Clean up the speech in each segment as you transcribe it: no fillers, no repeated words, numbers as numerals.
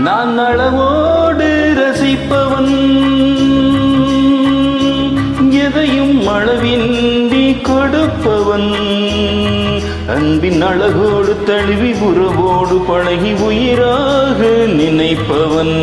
நான் அளவோடு ரசிப்பவன், எதையும் அளவின்றி கொடுப்பவன், அன்பின் அழகோடு தழுவி உறவோடு பழகி உயிராக நினைப்பவன்.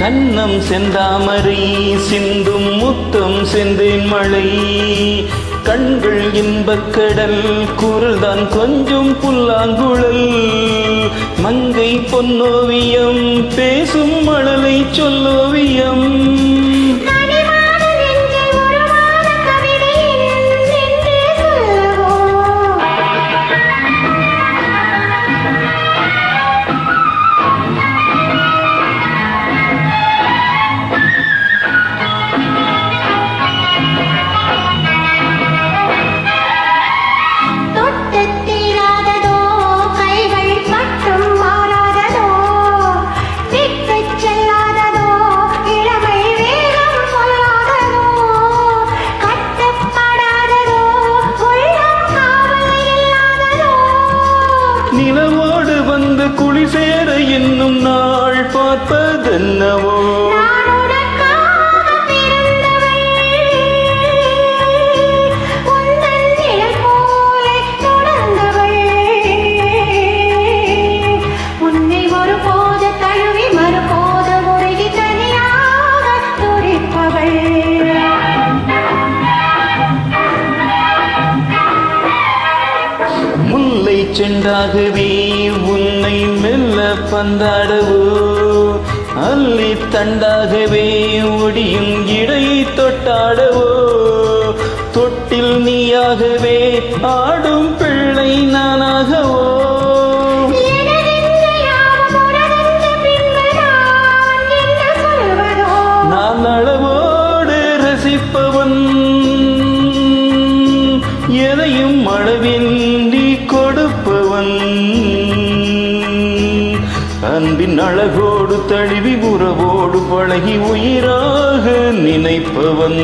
கண்ணம் செந்தாமரை சிந்தும் முத்தம் செந்தேன் மழை, கண்கள் இன்பக்கடல் குரல்தான் கொஞ்சம் புல்லாங்குழல், மங்கை பொன்னோவியம் பேசும் மழலை சொல்லோவியம். நிலவோடு வந்து குளி சேர என்னும் நாள் பார்ப்பதென்னவோ, முல்லை செண்டாகவே உன்னை மெல்ல பந்தாடவோ, அல்லி தண்டாகவே ஒடியும் இடையை தொட்டாடவோ, தொட்டில் நீயாகவே ஆடும் பிள்ளை நானாகவோ. நான் அளவோடு ரசிப்பவன், எதையும் அளவின்றி கொடுப்பவன், அன்பின் அழகோடு தழுவி உறவோடு பழகி உயிராக நினைப்பவன்.